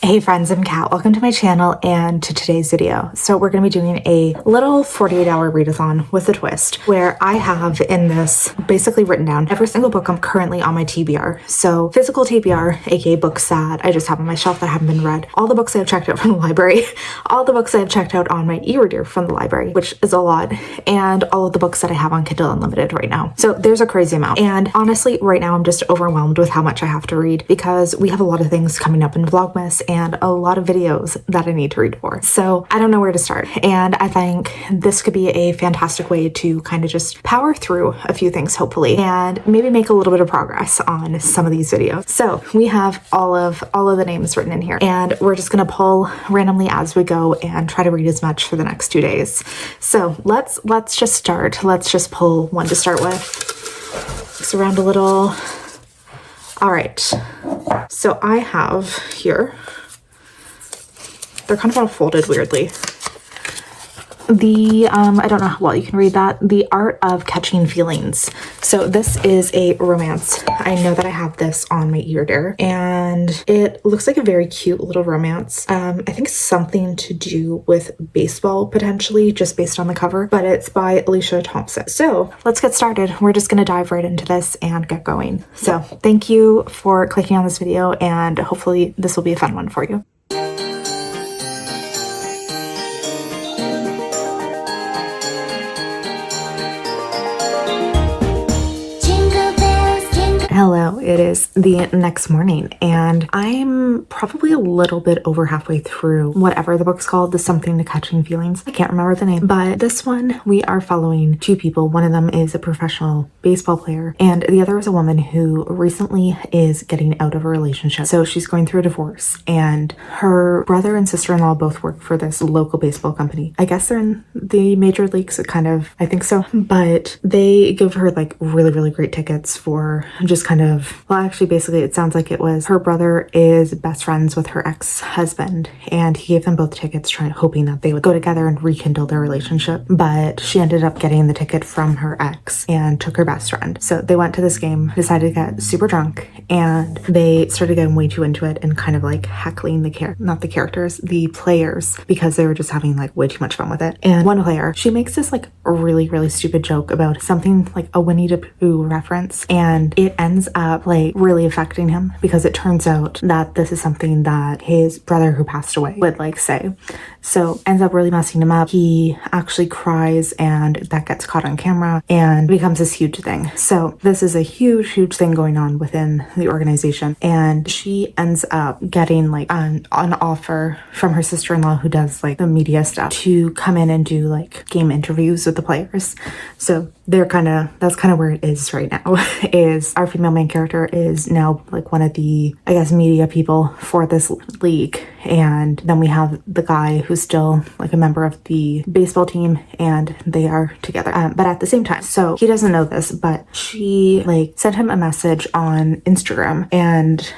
Hey friends, I'm Kat. Welcome to my channel and to today's video. So we're going to be doing a little 48-hour readathon with a twist where I have in this basically written down every single book I'm currently on my TBR. So physical TBR, aka books that I just have on my shelf that haven't been read, all the books I've checked out from the library, all the books I've checked out on my e-reader from the library, which is a lot, and all of the books that I have on Kindle Unlimited right now. So there's a crazy amount. And honestly, right now I'm just overwhelmed with how much I have to read because we have a lot of things coming up in Vlogmas and a lot of videos that I need to read for. So I don't know where to start. And I think this could be a fantastic way to kind of just power through a few things, hopefully, and maybe make a little bit of progress on some of these videos. So we have all of the names written in here, and we're just gonna pull randomly as we go and try to read as much for the next 2 days. So let's just start. Let's just pull one to start with. Mix around a little. All right. So I have here, they're kind of all folded weirdly. I don't know how well you can read that. The Art of Catching Feelings. So this is a romance. I know that I have this on my e-reader and it looks like a very cute little romance. I think something to do with baseball potentially, just based on the cover, but it's by Alicia Thompson. So let's get started. We're just gonna dive right into this and get going. So thank you for clicking on this video and hopefully this will be a fun one for you. Hello, it is the next morning and I'm probably a little bit over halfway through whatever the book's called, the Something to Catching Feelings. I can't remember the name, but this one we are following two people. One of them is a professional baseball player and the other is a woman who recently is getting out of a relationship. So she's going through a divorce and her brother and sister-in-law both work for this local baseball company. I guess they're in the major leagues, I think so, but they give her like really great tickets for just kind of, well, actually basically it sounds like it was her brother is best friends with her ex-husband and he gave them both tickets hoping that they would go together and rekindle their relationship, but she ended up getting the ticket from her ex and took her best friend. So they went to this game, decided to get super drunk, and they started getting way too into it and kind of like heckling the players, because they were just having like way too much fun with it. And one player, she makes this like really stupid joke about something like a Winnie the Pooh reference, and it ends up like really affecting him because it turns out that this is something that his brother who passed away would like say. So ends up really messing him up. He actually cries and that gets caught on camera and becomes this huge thing. So this is a huge thing going on within the organization, and she ends up getting like an offer from her sister-in-law who does like the media stuff to come in and do like game interviews with the players. So that's kind of where it is right now. Is our female main character is now like one of the, I guess, media people for this league, and then we have the guy who's still like a member of the baseball team and they are together, but at the same time, so he doesn't know this, but she like sent him a message on Instagram and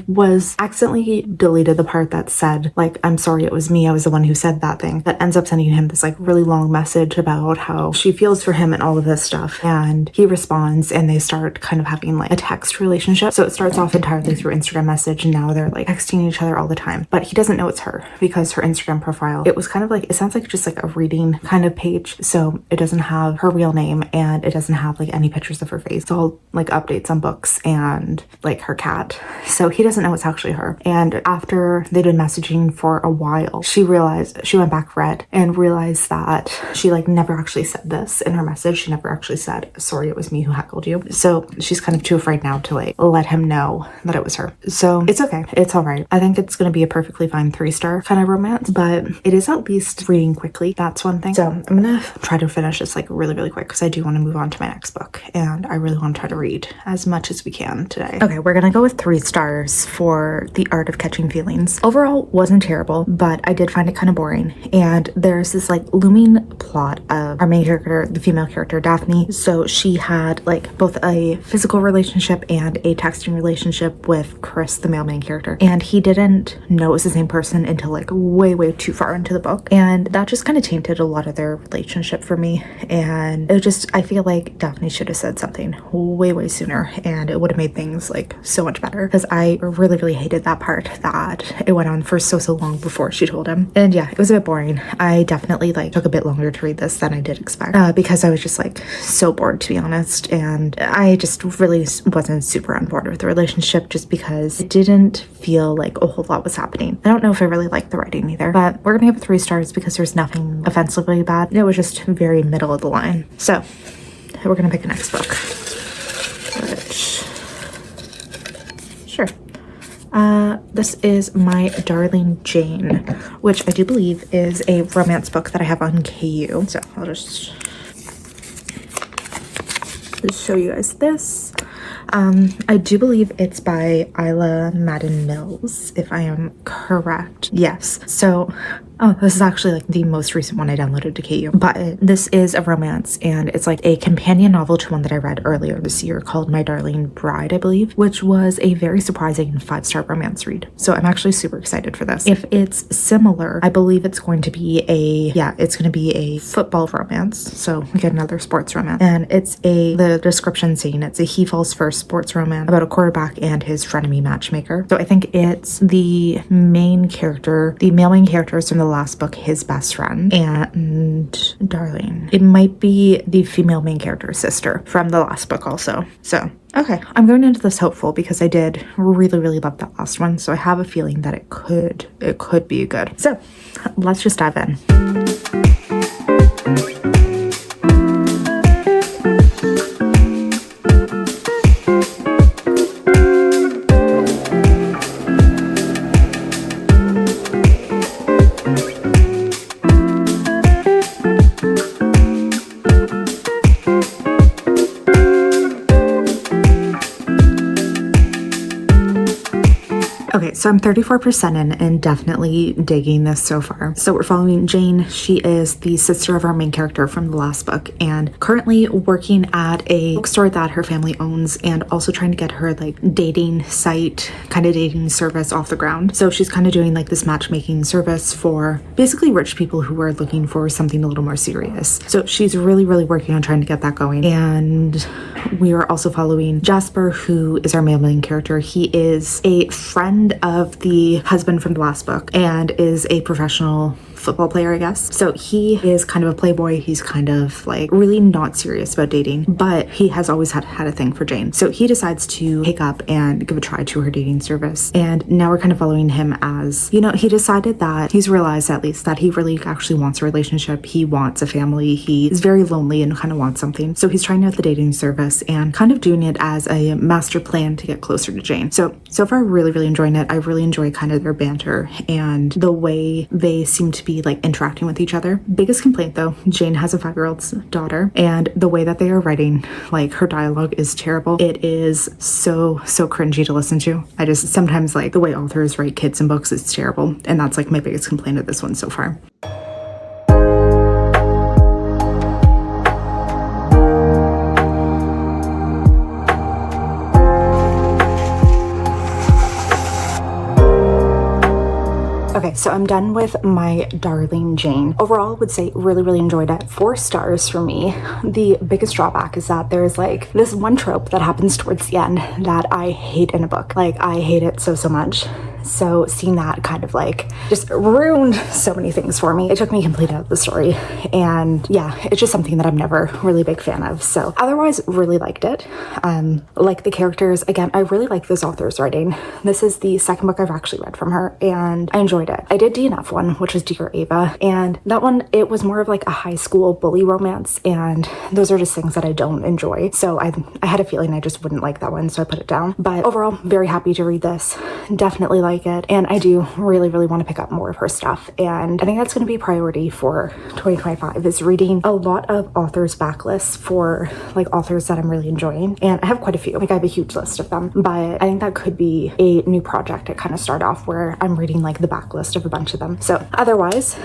was accidentally deleted the part that said like, I'm sorry, it was me, I was the one who said that thing, that ends up sending him this like really long message about how she feels for him and all of this stuff. And he responds and they start kind of having like a text relationship. So it starts off entirely through Instagram message and now they're like texting each other all the time, but he doesn't know it's her because her Instagram profile, it was kind of like, it sounds like just like a reading kind of page. So it doesn't have her real name and it doesn't have like any pictures of her face. It's all like updates on books and like her cat. So he doesn't know it's actually her. And after they'd been messaging for a while, she went back read and realized that she like never actually said this in her message. She never actually said, sorry, it was me who heckled you. So she's kind of too afraid now to like let him know that it was her. So it's okay. It's all right. I think it's going to be a perfectly fine 3-star kind of romance, but it is at least reading quickly. That's one thing. So I'm going to try to finish this like really quick because I do want to move on to my next book and I really want to try to read as much as we can today. Okay, we're going to go with 3 stars for The Art of Catching Feelings. Overall, wasn't terrible, but I did find it kind of boring. And there's this like looming plot of our main character, the female character, Daphne, Daphne. So she had like both a physical relationship and a texting relationship with Chris, the male main character, and he didn't know it was the same person until like way too far into the book, and that just kind of tainted a lot of their relationship for me. And it just, I feel like Daphne should have said something way sooner, and it would have made things like so much better, because I really hated that part that it went on for so long before she told him. And yeah, it was a bit boring. I definitely like took a bit longer to read this than I did expect, because I was just like so bored, to be honest, and I just really wasn't super on board with the relationship, just because it didn't feel like a whole lot was happening. I don't know if I really liked the writing either, but we're gonna give it 3 stars because there's nothing offensively bad. It was just very middle of the line. So we're gonna pick the next book, which, sure. This is My Darling Jane, which I do believe is a romance book that I have on KU. So I'll just show you guys this. I do believe it's by Isla Madden Mills, if I am correct. Yes. So, oh, this is actually like the most recent one I downloaded to KU. But this is a romance, and it's like a companion novel to one that I read earlier this year called My Darling Bride, I believe, which was a very surprising 5-star romance read. So I'm actually super excited for this. If it's similar, I believe it's going to be a football romance. So we get another sports romance. And it's the description saying it's a he falls first sports romance about a quarterback and his frenemy matchmaker. So I think it's the male main characters from the last book, his best friend, and darling. It might be the female main character's sister from the last book also. So, okay. I'm going into this hopeful because I did really love that last one. So I have a feeling that it could be good. So let's just dive in. Okay, so I'm 34% in and definitely digging this so far. So we're following Jane. She is the sister of our main character from the last book and currently working at a bookstore that her family owns and also trying to get her like dating site, kind of dating service off the ground. So she's kind of doing like this matchmaking service for basically rich people who are looking for something a little more serious. So she's really working on trying to get that going. And we are also following Jasper, who is our main character. He is a friend of the husband from the last book and is a professional football player, I guess. So he is kind of a playboy. He's kind of like really not serious about dating, but he has always had a thing for Jane. So he decides to pick up and give a try to her dating service. And now we're kind of following him as, you know, he decided that he's realized at least that he really actually wants a relationship. He wants a family. He is very lonely and kind of wants something. So he's trying out the dating service and kind of doing it as a master plan to get closer to Jane. So far, really enjoying it. I really enjoy kind of their banter and the way they seem to be like interacting with each other. Biggest complaint though, Jane has a 5-year-old daughter and the way that they are writing, like her dialogue is terrible. It is so cringy to listen to. I just sometimes like the way authors write kids in books is terrible, and that's like my biggest complaint of this one so far. Okay, so I'm done with My Darling Jane. Overall, I would say really enjoyed it. 4 stars for me. The biggest drawback is that there's like this one trope that happens towards the end that I hate in a book. Like I hate it so much. So seeing that kind of like just ruined so many things for me. It took me completely out of the story. And yeah, it's just something that I'm never really a big fan of. So otherwise, really liked it. Like the characters, again, I really like this author's writing. This is the second book I've actually read from her and I enjoyed it. I did DNF one, which was Dear Ava. And that one, it was more of like a high school bully romance. And those are just things that I don't enjoy. So I had a feeling I just wouldn't like that one. So I put it down. But overall, very happy to read this. Definitely like it. And I do really want to pick up more of her stuff. And I think that's going to be a priority for 2025 is reading a lot of authors' backlists for like authors that I'm really enjoying. And I have quite a few. Like I have a huge list of them, but I think that could be a new project to kind of start off where I'm reading like the backlist of a bunch of them. So otherwise,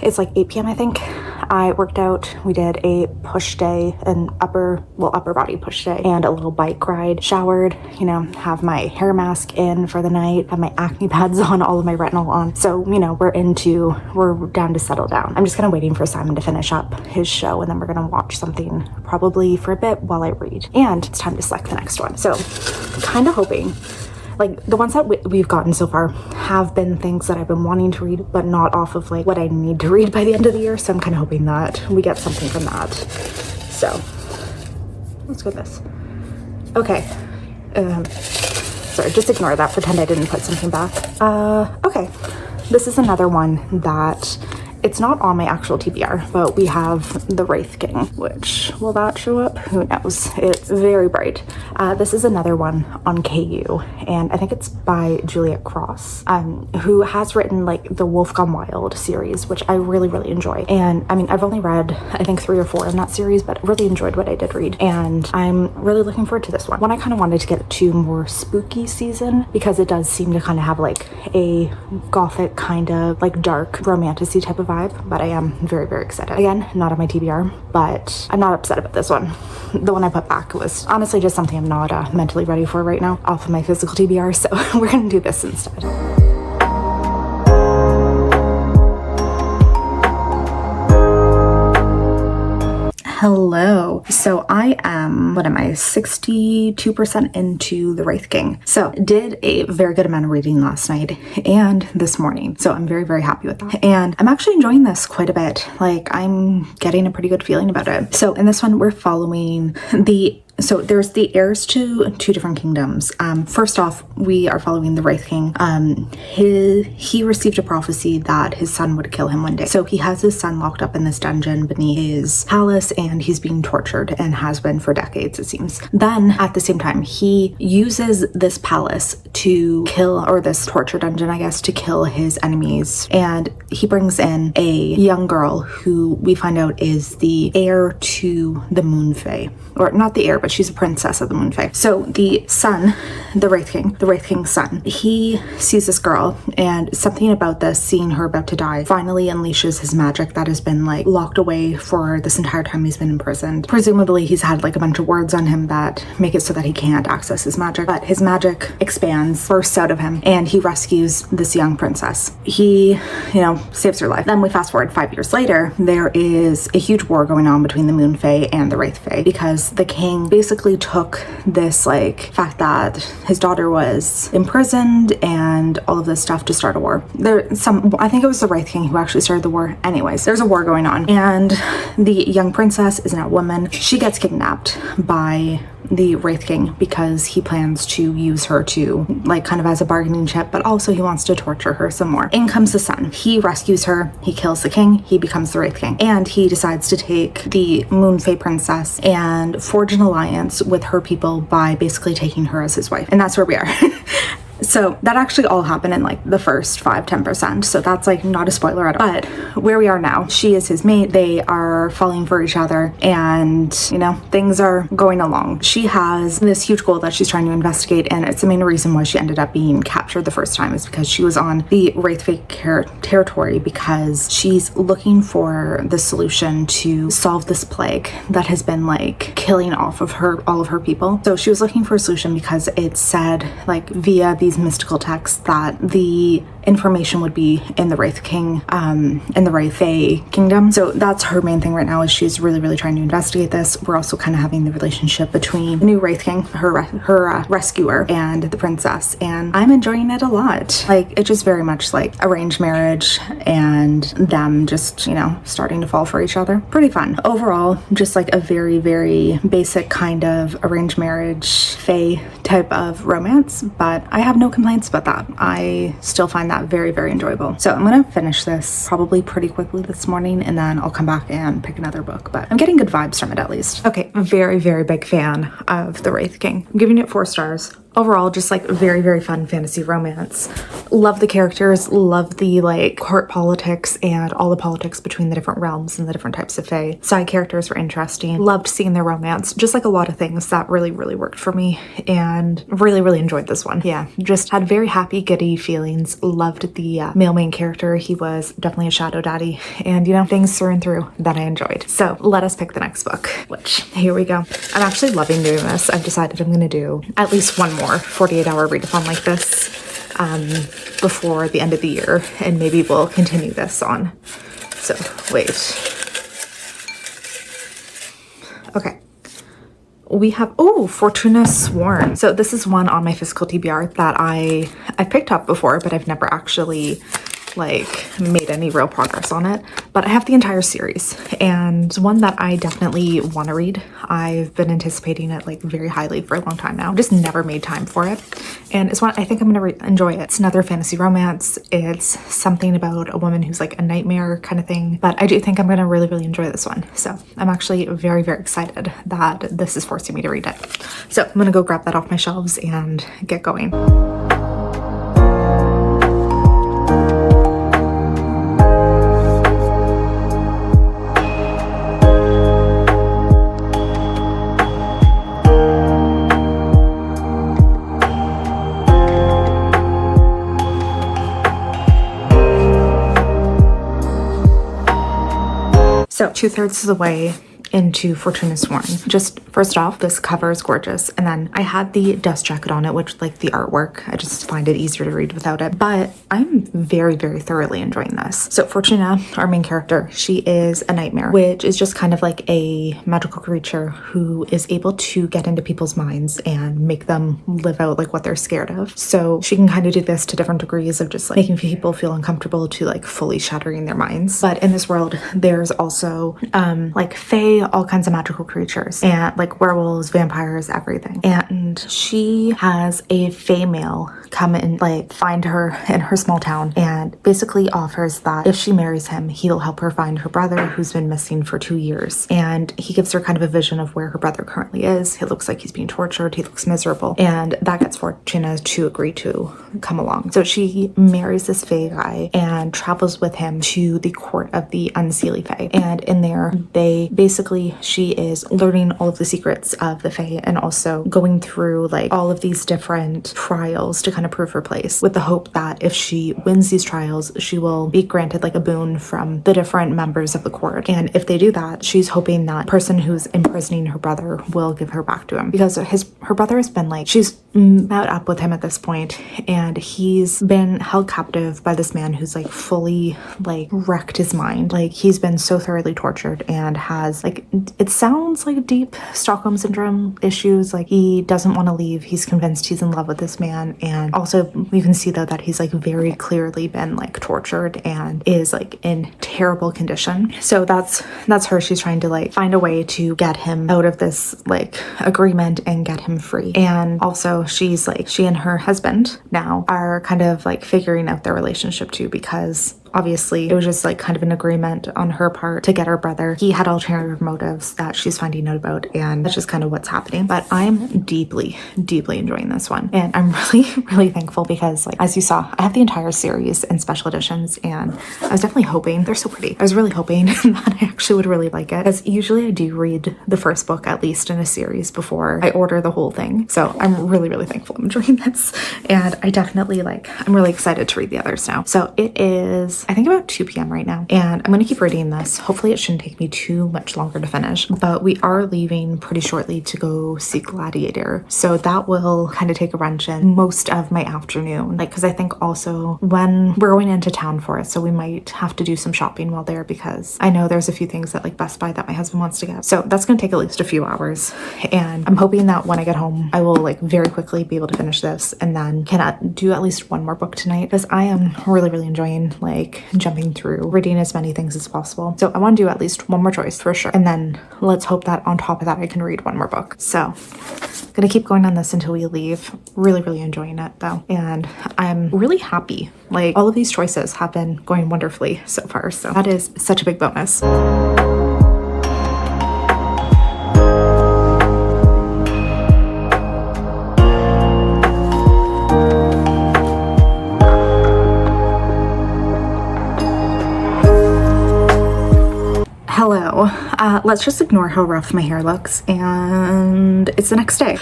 it's like 8 p.m. I think. I worked out. We did a push day, an upper body push day, and a little bike ride. Showered, you know, have my hair mask in for the night, have my acne pads on, all of my retinol on. So, you know, we're down to settle down. I'm just kind of waiting for Simon to finish up his show, and then we're gonna watch something probably for a bit while I read. And it's time to select the next one. So kind of hoping, like the ones that we've gotten so far have been things that I've been wanting to read, but not off of like what I need to read by the end of the year. So I'm kind of hoping that we get something from that. So let's go with this. Okay. Sorry, just ignore that. Pretend I didn't put something back. Okay. This is another one that it's not on my actual TBR, but we have the Wraith King, which will that show up? Who knows? It's very bright. This is another one on KU, and I think it's by Juliet Cross, who has written like the Wolf Gone Wild series, which I really enjoy. And I mean, I've only read, I think 3 or 4 in that series, but really enjoyed what I did read. And I'm really looking forward to this one. I kind of wanted to get to more spooky season because it does seem to kind of have like a gothic kind of like dark romantasy type of vibe, but I am very excited. Again, not on my TBR, but I'm not upset about this one. The one I put back was honestly just something I'm not mentally ready for right now off of my physical TBR, so we're gonna do this instead. Hello. So I am, 62% into the Wraith King. So did a very good amount of reading last night and this morning. So I'm very happy with that. And I'm actually enjoying this quite a bit. Like I'm getting a pretty good feeling about it. So in this one, we're following so there's the heirs to 2 different kingdoms. First off, we are following the Wraith King. He received a prophecy that his son would kill him one day. So he has his son locked up in this dungeon beneath his palace, and he's being tortured and has been for decades, it seems. Then at the same time, he uses this palace to kill, or this torture dungeon, I guess, to kill his enemies. And he brings in a young girl who we find out is the heir to the Moon Fae, or not the heir, but she's a princess of the Moon Fae. So the son, the Wraith King's son, he sees this girl, and something about this, seeing her about to die, finally unleashes his magic that has been like locked away for this entire time he's been imprisoned. Presumably he's had like a bunch of words on him that make it so that he can't access his magic, but his magic expands, bursts out of him, and he rescues this young princess. He, you know, saves her life. Then we fast forward 5 years later, there is a huge war going on between the Moon Fae and the Wraith Fae, because the king basically took this like fact that his daughter was imprisoned and all of this stuff to start a war. I think it was the Wraith King who actually started the war. Anyways, there's a war going on, and the young princess is now a woman. She gets kidnapped by the Wraith King because he plans to use her to like kind of as a bargaining chip, but also he wants to torture her some more. In comes the son. He rescues her, he kills the king, he becomes the Wraith King, and he decides to take the Moon Fae princess and forge an alliance with her people by basically taking her as his wife. And that's where we are. So that actually all happened in like the first 5-10%. So that's like not a spoiler at all. But where we are now, she is his mate. They are falling for each other, and you know, things are going along. She has this huge goal that she's trying to investigate, and it's the main reason why she ended up being captured the first time is because she was on the Wraith Fae territory, because she's looking for the solution to solve this plague that has been like killing off of all of her people. So she was looking for a solution because it said like via these mystical texts that the information would be in the Wraith King, in the Wraith Fae kingdom. So that's her main thing right now, is she's really trying to investigate this. We're also kind of having the relationship between the new Wraith King, her rescuer, and the princess, and I'm enjoying it a lot. Like, it's just very much like arranged marriage and them just, you know, starting to fall for each other. Pretty fun. Overall, just like a very basic kind of arranged marriage Fae type of romance, but I have no complaints about that. I still find that very enjoyable. So I'm gonna finish this probably pretty quickly this morning, and then I'll come back and pick another book, but I'm getting good vibes from it at least. Okay, very big fan of the Wraith King. I'm giving it 4 stars. overall, just like very, very fun fantasy romance. Love the characters, love the like court politics and all the politics between the different realms and the different types of fae. Side characters were interesting. Loved seeing their romance. Just like a lot of things that really, really worked for me, and really, really enjoyed this one. Yeah, just had very happy, giddy feelings. Loved the male main character. He was definitely a shadow daddy, and you know, things through and through that I enjoyed. So let us pick the next book, which here we go. I'm actually loving doing this. I've decided I'm gonna do at least one more 48-hour readathon like this before the end of the year, and maybe we'll continue this on. So wait. Okay. We have, oh, Fortuna Sworn. So this is one on my physical TBR that I've picked up before, but I've never actually like made any real progress on it. But I have the entire series, and it's one that I definitely want to read. I've been anticipating it like very highly for a long time now. Just never made time for it, and it's one I think I'm gonna enjoy it. It's another fantasy romance. It's something about a woman who's like a nightmare kind of thing, but I do think I'm gonna really, really enjoy this one. So I'm actually very, very excited that this is forcing me to read it. So I'm gonna go grab that off my shelves and get going. So 2/3 of the way into Fortuna Sworn. Just first off, this cover is gorgeous, and then I had the dust jacket on it, which like the artwork, I just find it easier to read without it, but I'm very, very thoroughly enjoying this. So Fortuna, our main character, she is a nightmare, which is just kind of like a magical creature who is able to get into people's minds and make them live out like what they're scared of. So she can kind of do this to different degrees of just like making people feel uncomfortable to like fully shattering their minds. But in this world, there's also like fae, all kinds of magical creatures, and like werewolves, vampires, everything. And she has a fae male come and like find her in her small town, and basically offers that if she marries him, he'll help her find her brother who's been missing for 2 years. And he gives her kind of a vision of where her brother currently is. It looks like he's being tortured. He looks miserable, and that gets Fortuna to agree to come along. So she marries this fae guy and travels with him to the court of the unseelie fae. And in there, they basically, she is learning all of the secrets of the fae, and also going through like all of these different trials to kind of prove her place, with the hope that if she wins these trials, she will be granted like a boon from the different members of the court. And if they do that, she's hoping that person who's imprisoning her brother will give her back to him, because her brother has been like, she's met up with him at this point, and he's been held captive by this man who's like fully like wrecked his mind. Like he's been so thoroughly tortured and has like, it sounds like deep Stockholm syndrome issues. Like he doesn't want to leave. He's convinced he's in love with this man, and also you can see though that he's like very clearly been like tortured and is like in terrible condition. So that's her. She's trying to like find a way to get him out of this like agreement and get him free. And also she's like, she and her husband now are kind of like figuring out their relationship too, because obviously it was just like kind of an agreement on her part to get her brother. He had ulterior motives that she's finding out about, and that's just kind of what's happening. But I'm deeply, deeply enjoying this one, and I'm really, really thankful because like, as you saw, I have the entire series in special editions, and I was definitely hoping, they're so pretty, I was really hoping that I actually would really like it, because usually I do read the first book at least in a series before I order the whole thing. So I'm really, really thankful I'm enjoying this, and I definitely like, I'm really excited to read the others now. So it is, I think, about 2 p.m. right now, and I'm going to keep reading this. Hopefully it shouldn't take me too much longer to finish, but we are leaving pretty shortly to go see Gladiator, so that will kind of take a wrench in most of my afternoon, like, because I think also when we're going into town for it, so we might have to do some shopping while there, because I know there's a few things at like Best Buy that my husband wants to get, so that's going to take at least a few hours. And I'm hoping that when I get home I will like very quickly be able to finish this, and then can do at least one more book tonight, because I am really, really enjoying like jumping through reading as many things as possible. So I want to do at least one more choice for sure, and then let's hope that on top of that I can read one more book. So I'm gonna keep going on this until we leave. Really, really enjoying it though, and I'm really happy. Like all of these choices have been going wonderfully so far, so that is such a big bonus. let's just ignore how rough my hair looks, and it's the next day.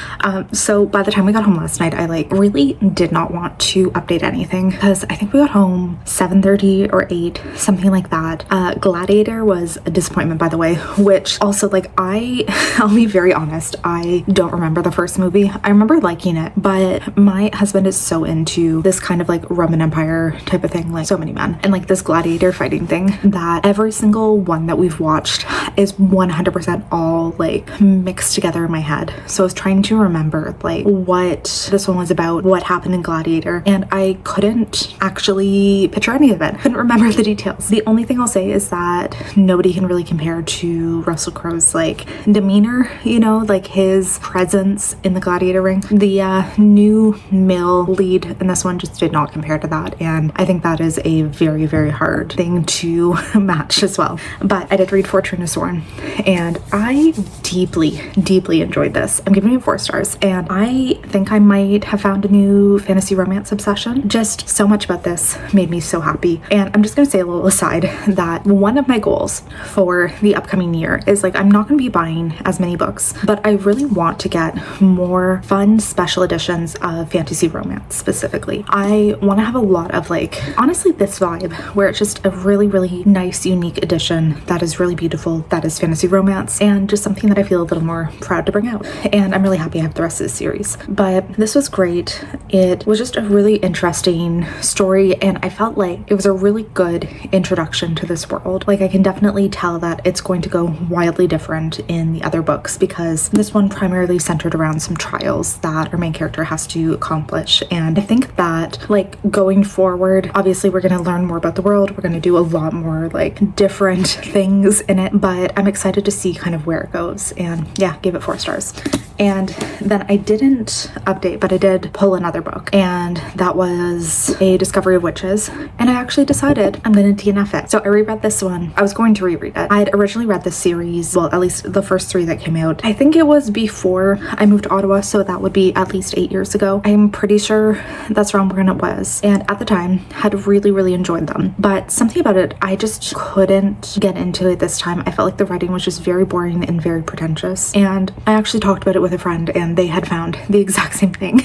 So by the time we got home last night, I like really did not want to update anything because I think we got home 7:30 or 8, something like that. Gladiator was a disappointment, by the way, which also like I'll be very honest, I don't remember the first movie. I remember liking it, but my husband is so into this kind of like Roman Empire type of thing, like so many men, and like this gladiator fighting thing, that every single one that we've watched is 100% all like mixed together in my head. So I was trying to remember like what this one was about, what happened in Gladiator, and I couldn't actually picture any of it. Couldn't remember the details. The only thing I'll say is that nobody can really compare to Russell Crowe's like demeanor, you know, like his presence in the Gladiator ring. The new male lead in this one just did not compare to that, and I think that is a very, very hard thing to match as well. But I did read Fortune is Sworn, and I deeply enjoyed this. I'm giving it 4 stars, and I think I might have found a new fantasy romance obsession. Just so much about this made me so happy. And I'm just gonna say a little aside that one of my goals for the upcoming year is like I'm not gonna be buying as many books, but I really want to get more fun special editions of fantasy romance specifically. I want to have a lot of like, honestly, this vibe where it's just a really nice, unique edition that is really beautiful, that is fantasy romance, and just something that I feel a little more proud to bring out. And I'm really happy I have the rest of the series. But this was great. It was just a really interesting story, and I felt like it was a really good introduction to this world. Like I can definitely tell that it's going to go wildly different in the other books, because this one primarily centered around some trials that our main character has to accomplish. And I think that like going forward, obviously we're going to learn more about the world, we're going to do a lot more like different things in it, but I'm excited to see kind of where it goes. And yeah, give it 4 stars. And then I didn't update, but I did pull another book, and that was A Discovery of Witches, and I actually decided I'm going to DNF it. So I reread this one. I was going to reread it. I had originally read this series, well, at least the first 3 that came out. I think it was before I moved to Ottawa, so that would be at least 8 years ago. I'm pretty sure that's around when it was, and at the time had really enjoyed them, but something about it, I just couldn't get into it this time. I felt like the writing was just very boring and very pretentious, and I actually talked about it with a friend, and they had found the exact same thing.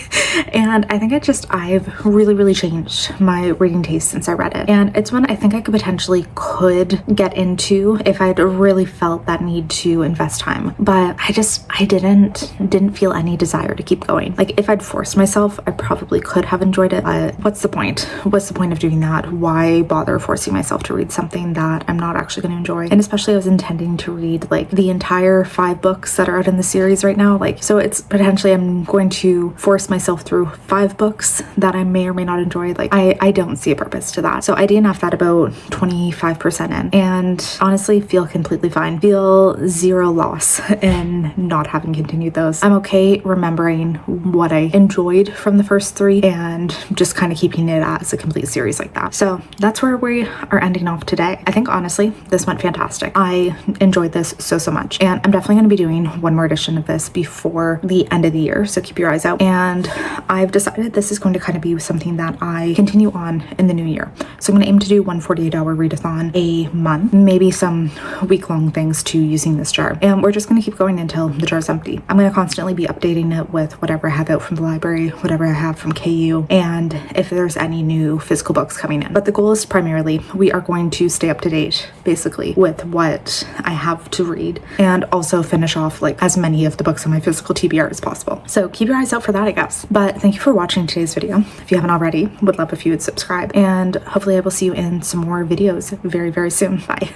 And I think I've really changed my reading taste since I read it, and it's one I think I could get into if I'd really felt that need to invest time, but I didn't feel any desire to keep going. Like if I'd forced myself, I probably could have enjoyed it, but what's the point of doing that? Why bother forcing myself to read something that I'm not actually going to enjoy? And especially I was intending to read like the entire 5 books that are out in the series right now, like, so it's potentially I'm going to force myself through 5 books that I may or may not enjoy. Like I don't see a purpose to that. So I DNF'd that about 25% in, and honestly feel completely fine. Feel zero loss in not having continued those. I'm okay remembering what I enjoyed from the first 3 and just kind of keeping it as a complete series like that. So that's where we are ending off today. I think honestly this went fantastic. I enjoyed this so much, and I'm definitely going to be doing one more edition of this before the end of the year, so keep your eyes out. And I've decided this is going to kind of be something that I continue on in the new year. So I'm going to aim to do one 48-hour readathon a month, maybe some week-long things to using this jar, and we're just going to keep going until the jar's empty. I'm going to constantly be updating it with whatever I have out from the library, whatever I have from KU, and if there's any new physical books coming in. But the goal is primarily we are going to stay up to date basically with what I have to read, and also finish off like as many of the books on my physical TBR as possible. So keep your eyes out for that, I guess. But thank you for watching today's video. If you haven't already, would love if you would subscribe, and hopefully I will see you in some more videos very soon. Bye.